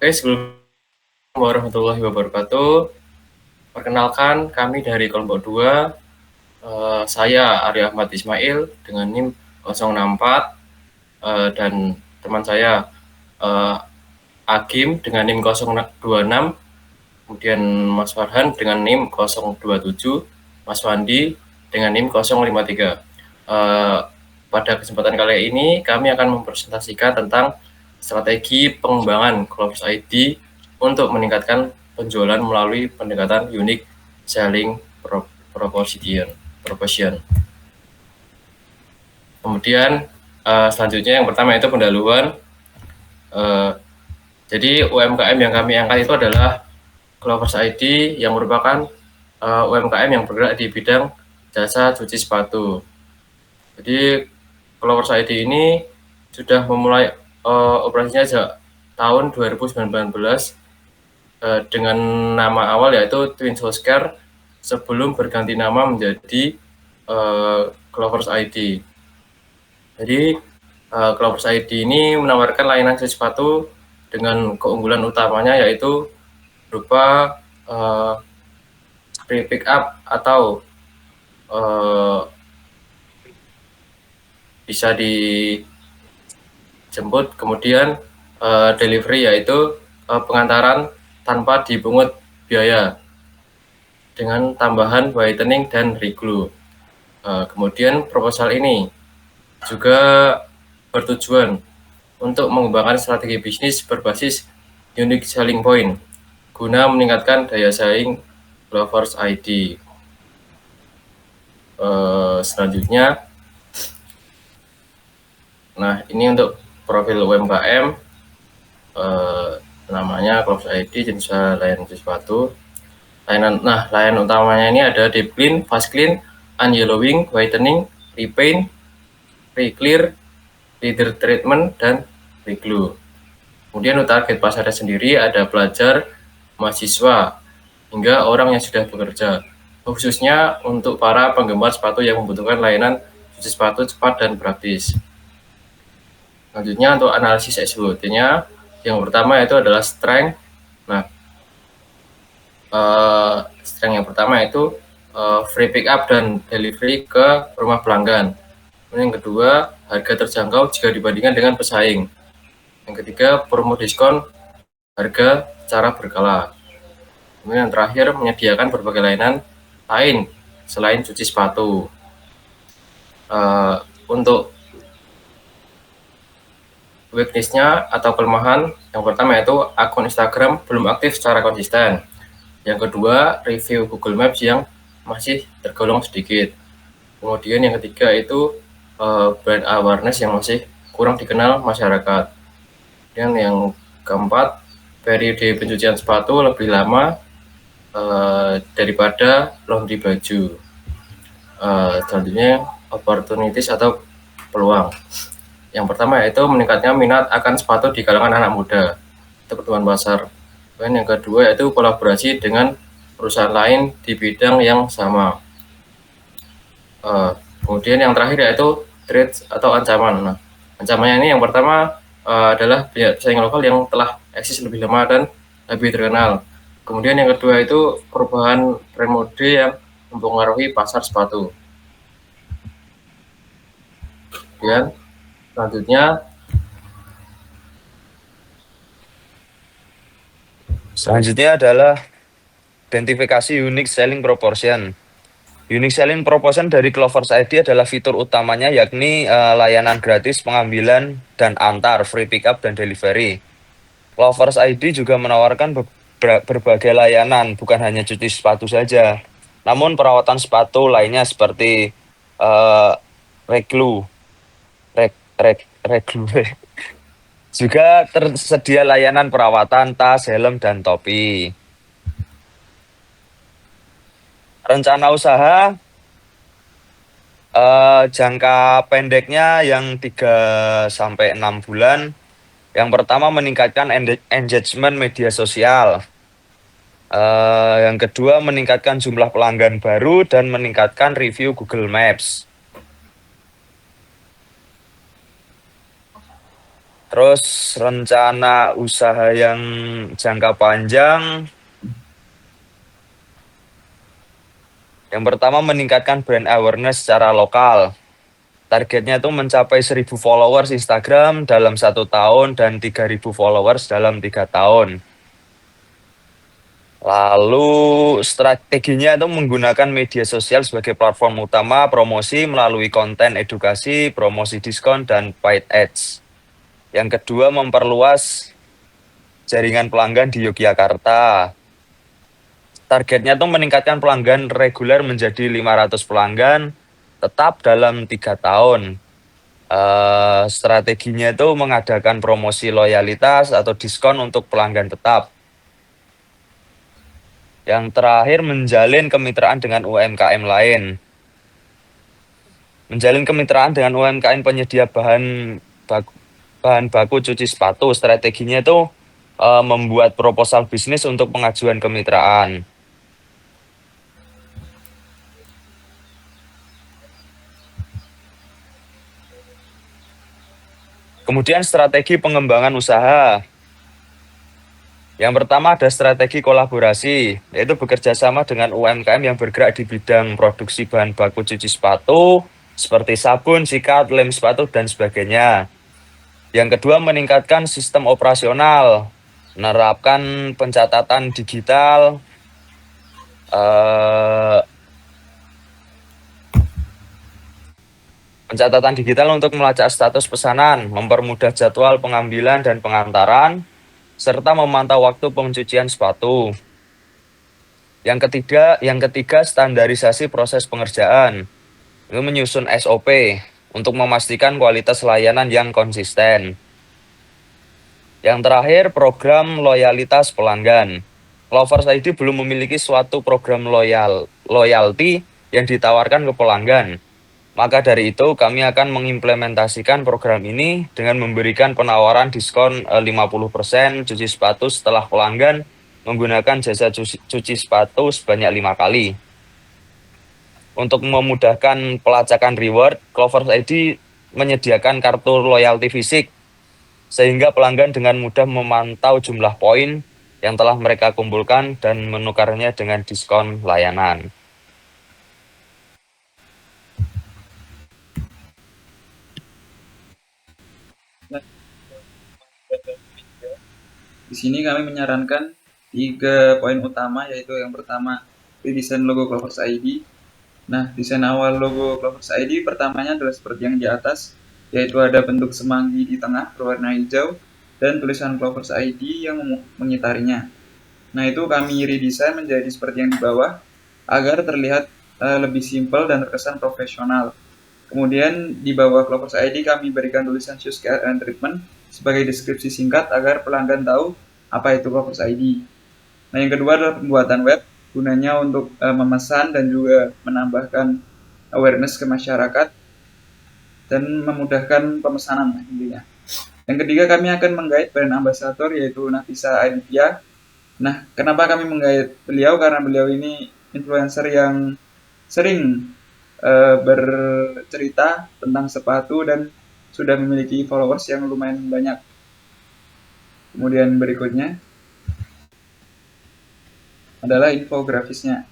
Oke, Assalamualaikum warahmatullahi wabarakatuh. Perkenalkan, kami dari kelompok 2. Saya Arya Ahmad Ismail dengan NIM 064 dan teman saya Agim dengan NIM 026, kemudian Mas Farhan dengan NIM 027, Mas Wandi dengan NIM 053. Pada kesempatan kali ini kami akan mempresentasikan tentang strategi pengembangan Clovers ID untuk meningkatkan penjualan melalui pendekatan unique selling proposition. Kemudian selanjutnya yang pertama itu pendahuluan. Jadi UMKM yang kami angkat itu adalah Clovers ID yang merupakan UMKM yang bergerak di bidang jasa cuci sepatu. Jadi Clovers ID ini sudah memulai operasinya sejak tahun 2019 dengan nama awal yaitu Twin Soul Care sebelum berganti nama menjadi Clovers ID. Jadi Clovers ID ini menawarkan layanan cuci sepatu dengan keunggulan utamanya yaitu berupa free pick up atau bisa dijemput, kemudian delivery yaitu pengantaran tanpa dipungut biaya dengan tambahan whitening dan reglue. Kemudian proposal ini juga bertujuan untuk mengembangkan strategi bisnis berbasis unique selling point guna meningkatkan daya saing Clovers ID. Selanjutnya, nah ini untuk profil UMKM, namanya Clovers ID, jenis layanan sepatu. Layanan utamanya ini ada deep clean, fast clean, unyellowing, whitening, repaint, re-clear, leather treatment, dan reglue. Kemudian untuk target pasarnya sendiri ada pelajar, mahasiswa, hingga orang yang sudah bekerja, khususnya untuk para penggemar sepatu yang membutuhkan layanan cuci sepatu cepat dan praktis. Selanjutnya untuk analisis SWOT-nya, yang pertama itu adalah strength. Nah, strength yang pertama itu free pick up dan delivery ke rumah pelanggan. Kemudian yang kedua, harga terjangkau jika dibandingkan dengan pesaing. Yang ketiga, promo diskon harga secara berkala. Kemudian yang terakhir, menyediakan berbagai layanan lain selain cuci sepatu. Untuk weakness-nya atau kelemahan, yang pertama yaitu akun Instagram belum aktif secara konsisten. Yang kedua, review Google Maps yang masih tergolong sedikit. Kemudian yang ketiga itu brand awareness yang masih kurang dikenal masyarakat. Dan yang keempat, periode pencucian sepatu lebih lama daripada laundry baju. Selanjutnya, opportunities atau peluang. Yang pertama yaitu meningkatnya minat akan sepatu di kalangan anak muda, itu pertumbuhan pasar. Dan yang kedua yaitu kolaborasi dengan perusahaan lain di bidang yang sama. Kemudian yang terakhir yaitu threat atau ancaman. Nah, ancamannya ini yang pertama adalah pesaing lokal yang telah eksis lebih lama dan lebih terkenal. Kemudian yang kedua itu perubahan tren mode yang mempengaruhi pasar sepatu. Kemudian selanjutnya adalah identifikasi unique selling proportion. Unique selling proportion dari Clovers ID adalah fitur utamanya yakni layanan gratis pengambilan dan antar, free pickup dan delivery. Clovers ID juga menawarkan berbagai layanan, bukan hanya cuci sepatu saja, namun perawatan sepatu lainnya seperti reglue. Juga tersedia layanan perawatan tas, helm, dan topi. Rencana usaha jangka pendeknya yang 3-6 bulan. Yang pertama, meningkatkan engagement media sosial. Yang kedua, meningkatkan jumlah pelanggan baru dan meningkatkan review Google Maps. Terus rencana usaha yang jangka panjang, yang pertama meningkatkan brand awareness secara lokal. Targetnya itu mencapai 1.000 followers Instagram dalam 1 tahun dan 3.000 followers dalam 3 tahun. Lalu strateginya itu menggunakan media sosial sebagai platform utama promosi melalui konten edukasi, promosi diskon, dan paid ads. Yang kedua memperluas jaringan pelanggan di Yogyakarta. Targetnya tuh meningkatkan pelanggan reguler menjadi 500 pelanggan tetap dalam 3 tahun. Strateginya itu mengadakan promosi loyalitas atau diskon untuk pelanggan tetap. Yang terakhir menjalin kemitraan dengan UMKM lain. Menjalin kemitraan dengan UMKM penyedia bahan baku cuci sepatu. Strateginya itu membuat proposal bisnis untuk pengajuan kemitraan. Kemudian strategi pengembangan usaha. Yang pertama ada strategi kolaborasi, yaitu bekerja sama dengan UMKM yang bergerak di bidang produksi bahan baku cuci sepatu, seperti sabun, sikat, lem sepatu, dan sebagainya. Yang kedua meningkatkan sistem operasional, menerapkan pencatatan digital, untuk melacak status pesanan, mempermudah jadwal pengambilan dan pengantaran, serta memantau waktu pencucian sepatu. Yang ketiga standarisasi proses pengerjaan. Itu menyusun SOP untuk memastikan kualitas layanan yang konsisten. Yang terakhir program loyalitas pelanggan. Clovers ID belum memiliki suatu program loyalty yang ditawarkan ke pelanggan. Maka dari itu kami akan mengimplementasikan program ini dengan memberikan penawaran diskon 50% cuci sepatu setelah pelanggan menggunakan jasa cuci sepatu sebanyak 5 kali. Untuk memudahkan pelacakan reward, Clovers ID menyediakan kartu loyalty fisik sehingga pelanggan dengan mudah memantau jumlah poin yang telah mereka kumpulkan dan menukarnya dengan diskon layanan. Di sini kami menyarankan 3 poin utama, yaitu yang pertama redesign logo Clovers ID. Nah, desain awal logo Clovers ID pertamanya adalah seperti yang di atas, yaitu ada bentuk semanggi di tengah berwarna hijau dan tulisan Clovers ID yang mengitarinya. Nah, itu kami redesign menjadi seperti yang di bawah agar terlihat lebih simpel dan terkesan profesional. Kemudian di bawah Clovers ID kami berikan tulisan Choose Care and Treatment sebagai deskripsi singkat agar pelanggan tahu apa itu Clovers ID. Nah, yang kedua adalah pembuatan web, gunanya untuk memesan dan juga menambahkan awareness ke masyarakat dan memudahkan pemesanan intinya. Yang ketiga kami akan menggait brand ambassador yaitu Nafisa Ainifia. Nah, kenapa kami menggait beliau? Karena beliau ini influencer yang sering bercerita tentang sepatu dan sudah memiliki followers yang lumayan banyak. Kemudian berikutnya adalah infografisnya.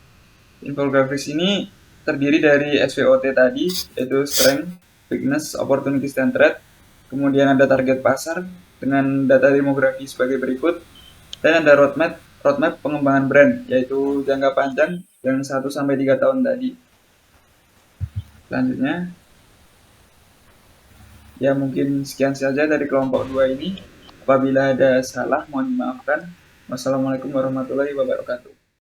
Infografis ini terdiri dari SWOT tadi, yaitu Strength, Weakness, Opportunities, dan Threat. Kemudian ada target pasar dengan data demografi sebagai berikut. Dan ada roadmap pengembangan brand, yaitu jangka panjang yang 1-3 tahun tadi. Selanjutnya, ya mungkin sekian saja dari kelompok 2 ini. Apabila ada salah, mohon dimaafkan. Wassalamualaikum warahmatullahi wabarakatuh.